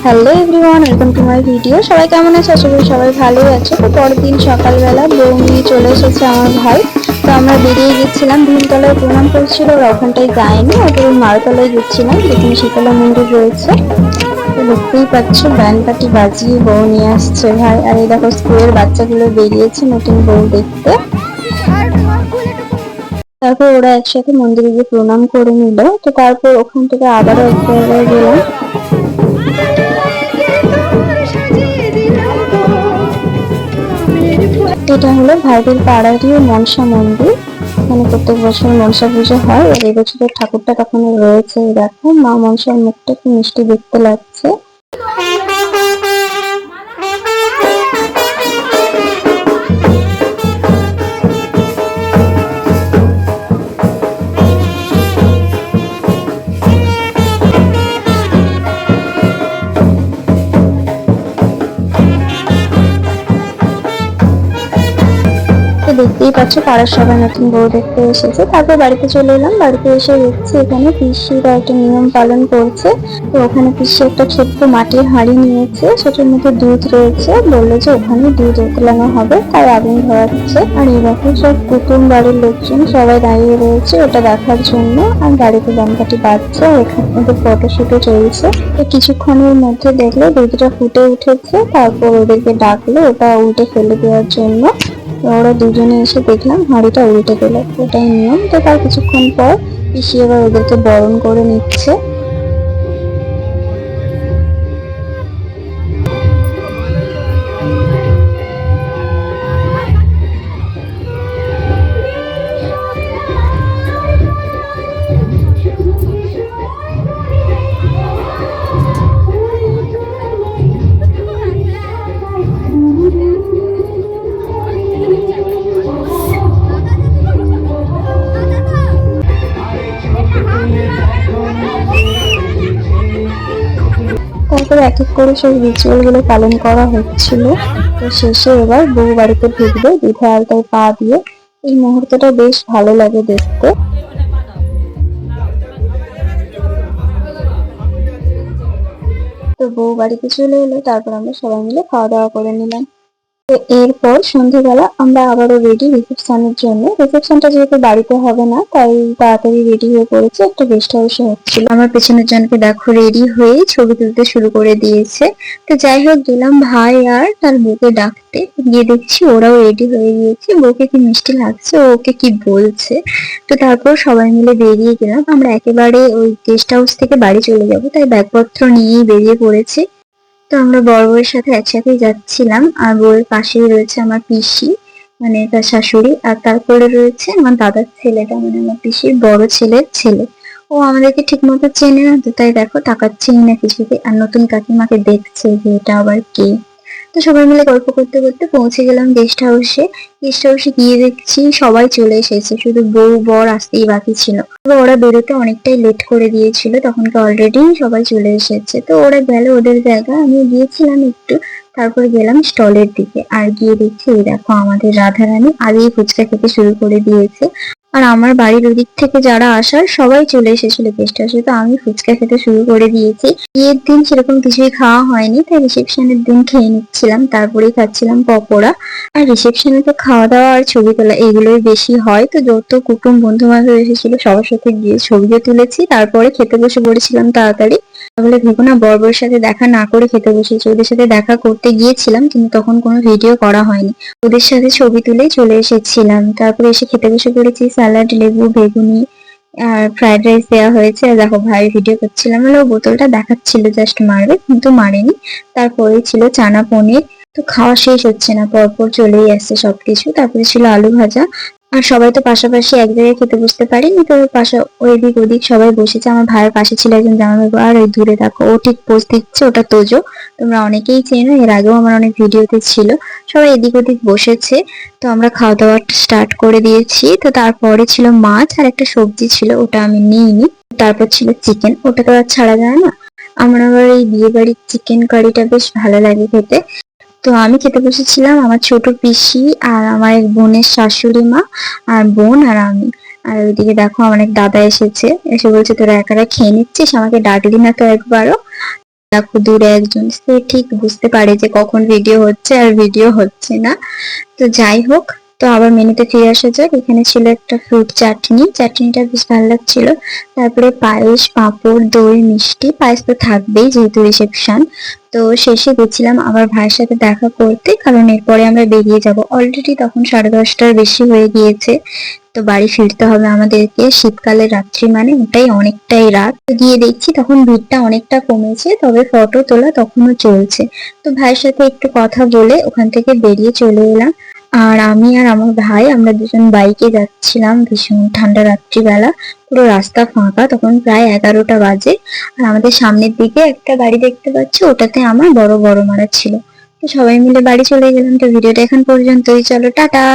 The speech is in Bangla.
Hello everyone, welcome to my video. সবাই কেমন আছে? আশা করি সবাই ভালোই আছে। তো পরের দিন সকালবেলা বউ নিয়ে চলে এসেছে আমার ভাই। তো আমরা বেরিয়ে গেছিলাম, ভীমতলায় প্রণাম করছিল, ওরা ওখানটায় যায়নি, ওদের মারতলায় গেছিলাম, যেখানে শীতলা মন্দির রয়েছে। তো দেখতেই পাচ্ছ ব্যান্ড পার্টি বাজিয়ে বউ নিয়ে আসছে ভাই। আর এই দেখো স্কুলের বাচ্চাগুলো বেরিয়েছে নতুন বউ দেখতে। তারপর ওরা একসাথে মন্দিরে গিয়ে প্রণাম করে নিল। তো তারপর ওখান থেকে আবারও এক জায়গায় গেলাম। এটা হলো ভাইদের পাড়ারই মনসা মন্দির। মানে প্রত্যেক বছর মনসা পুজো হয়, আর এই বছরের ঠাকুরটা তখন রয়েছে। দেখো মা মনসার মুখটা কি মিষ্টি দেখতে লাগছে। দেখতেই পাচ্ছ পাড়ার সবাই নতুন বউ দেখতে এসেছে। তারপর বাড়িতে চলে এলাম। বাড়িতে এসে দেখছি এখানে পিসিরা একটা নিয়ম পালন করছে। তো ওখানে পিসি একটা ছোট্ট মাটির হাঁড়ি নিয়েছে, সেটার মধ্যে দুধ রয়েছে, বললো যে ওখানে দুধ উতলানো হবে, তাই আগুন ধরাচ্ছে। আর এই দেখো সব কুটুম বাড়ির লোকজন সবাই দাঁড়িয়ে রয়েছে ওটা দেখার জন্য। আর গাড়িতে দমকাঠি বাজছে, এখানে ওদের ফটোশুটও চলছে। তো কিছুক্ষণের মধ্যে দেখলে দুধটা ফুটে উঠেছে, তারপর ওদেরকে ডাকলো ওটা উল্টে ফেলে দেওয়ার জন্য। ওরা দুজনে এসে দেখলাম হাঁড়িটা উল্টে গেল, ওটাই নিয়ম। তো তার কিছুক্ষণ পর পিসি এবার ওদেরকে বরণ করে নিচ্ছে। তারপর এক এক করে সব রিচুয়াল গুলো পালন করা হচ্ছিল। তো শেষে এবার বউ বাড়িতে ঢুকবে দুধে আলতায় পা দিয়ে। এই মুহূর্তটা বেশ ভালো লাগে দেখতে। তো বউ বাড়িতে চলে এলো, তারপর আমরা সবাই মিলে খাওয়া দাওয়া করে নিলাম। তো এরপর সন্ধ্যেবেলা আমরা আবারও রেডি রিসেপশনের জন্য। রিসেপশনটা যেহেতু বাড়িতে হবে না, তাই তাড়াতাড়ি রেডি হয়ে পড়েছে, একটা গেস্ট হাউসে হচ্ছিল। আমার পেছনের জনকে দেখো রেডি হয়ে ছবি তুলতে শুরু করে দিয়েছে। তো যাই হোক গেলাম ভাই আর তার বউকে ডাকতে, গিয়ে দেখছি ওরাও রেডি হয়ে গিয়েছে। বউকে কি মিষ্টি লাগছে, ওকে কি বলছে। তো তারপর সবাই মিলে বেরিয়ে গেলাম। আমরা একেবারে ওই গেস্ট হাউস থেকে বাড়ি চলে যাবো, তাই ব্যাগপত্র নিয়েই বেরিয়ে পড়েছি। তো আমরা বর বউয়ের সাথে একসাথেই যাচ্ছিলাম। আর বউয়ের পাশেই রয়েছে আমার পিসি, মানে তার শাশুড়ি। আর তারপরে রয়েছে আমার দাদার ছেলেটা, মানে আমার পিসির বড় ছেলের ছেলে। ও আমাদেরকে ঠিক মতো চেনে না, তো তাই দেখো তাকাচ্ছেই না কিছুতে। আর নতুন কাকিমাকে দেখছে যে এটা আবার কে। তো সবাই মিলে গল্প করতে করতে পৌঁছে গেলাম গেস্ট হাউসে। গেস্ট হাউসে গিয়ে দেখছি সবাই চলে এসেছে, শুধু বউ বর আসতেই বাকি ছিল। তবে ওরা বেরোতে অনেকটাই লেট করে দিয়েছিল, তখনকে অলরেডি সবাই চলে এসেছে। তো ওরা গেল ওদের জায়গায়, আমি গিয়েছিলাম একটু। তারপর গেলাম স্টলের দিকে, আর গিয়ে দেখছি এই দেখো আমাদের রাধারানী আগেই ফুচকা খেতে শুরু করে দিয়েছে। আর আমার বাড়ির ওদিক থেকে যারা আসার সবাই চলে এসেছিল গেস্ট হাউসে, তো আমি ফুচকা খেতে শুরু করে দিয়েছি। বিয়ের দিন সেরকম কিছুই খাওয়া হয়নি, তাই রিসেপশনের দিন খেয়ে নিচ্ছিলাম, তারপরেই খাচ্ছিলাম পকোড়া। আর রিসেপশনে তো খাওয়া দাওয়া আর ছবি তোলা এগুলোই বেশি হয়। তো যত কুটুম বন্ধু বান্ধব এসেছিল সবার সাথে গিয়ে ছবিও তুলেছি, তারপরে খেতে বসে পড়েছিলাম তাড়াতাড়ি। তাহলে ভেবো না বর বউয়ের সাথে দেখা না করে খেতে বসেছি, ওদের সাথে দেখা করতে গিয়েছিলাম কিন্তু তখন কোনো ভিডিও করা হয়নি। ওদের সাথে ছবি তুলেই চলে এসেছিলাম। তারপরে এসে খেতে বসে পড়েছি, স্যালাড, লেবু, বেগুনি আর ফ্রাইড রাইস দেওয়া হয়েছে। আর দেখো ভাই ভিডিও করছিলাম, হলো বোতলটা দেখাচ্ছিল জাস্ট মারবে, কিন্তু মারেনি। তারপরে ছিল চানা পনির। তো খাওয়া শেষ হচ্ছে না, পরপর চলেই আসছে সবকিছু। তারপরে ছিল আলু ভাজা। আর সবাই তো পাশাপাশি এক জায়গায় খেতে বসতে পারিনি, তো পাশা ওইদিক ওদিক সবাই বসেছে। আমার ভাইয়ের পাশে ছিল একজন জামাইবাবু, আর ওই দূরে দেখো ও ঠিক পোজ দিচ্ছে, ওটা তোজো। তোমরা অনেকেই চেনো, এর আগেও আমার অনেক ভিডিওতে ছিল। সবাই এদিক ওদিক বসেছে। তো আমরা খাওয়া দাওয়া স্টার্ট করে দিয়েছি। তো তারপরে ছিল মাছ আর একটা সবজি ছিল, ওটা আমি নিইনি। তারপর ছিল চিকেন, ওটা তো আর ছাড়া যায় না। আমার আবার এই বিয়ে বাড়ির চিকেন কারিটা বেশ ভালো লাগে খেতে। তো আমি খেতে বসেছিলাম, আমার ছোট পিসি আর আমার এক বোনের শাশুড়ি মা আর বোন আর আমি। আর ওইদিকে দেখো আমার এক দাদা এসেছে, এসে বলছে তোরা একা একা খেয়ে নিচ্ছিস, আমাকে ডাকলি না তো একবারও। দেখো দূরে একজন, সে ঠিক বুঝতে পারে যে কখন ভিডিও হচ্ছে আর ভিডিও হচ্ছে না। তো যাই হোক, তো আবার মেনুতে ফিরে আসা যাক। এখানে ছিল একটা ফ্রুট চাটনি, চাটনিটা বেশ ভালো লাগছিল। তারপরে পায়েস, পাঁপড়, দই, মিষ্টি। পায়েস তো থাকবেই যেহেতু রিসেপশন। তো শেষে গেছিলাম আবার ভাইয়ের সাথে দেখা করতে, কারণ এরপরে আমরা বেরিয়ে যাব। অলরেডি তখন 10:30টার বেশি হয়ে গিয়েছে। তো বাড়ি ফিরতে হবে আমাদেরকে। শীতকালের রাত্রি মানে ওটাই অনেকটাই রাত। গিয়ে দেখছি তখন ভিড়টা অনেকটা কমেছে, তবে ফটো তোলা তখনও চলছে। তো ভাইয়ের সাথে একটু কথা বলে ওখান থেকে বেরিয়ে চলে এলাম। আর আমি আর আমার ভাই আমরা দুজন বাইকে যাচ্ছিলাম। ভীষণ ঠান্ডা রাত্রিবেলা, পুরো রাস্তা ফাঁকা, তখন প্রায় 11টা বাজে। আর আমাদের সামনের দিকে একটা গাড়ি দেখতে পাচ্ছি, ওটাতে আমার বড় বড় মারা ছিল। তো সবাই মিলে বাড়ি চলে গেলাম। তো ভিডিওটা এখন পর্যন্তই, চলো টাটা।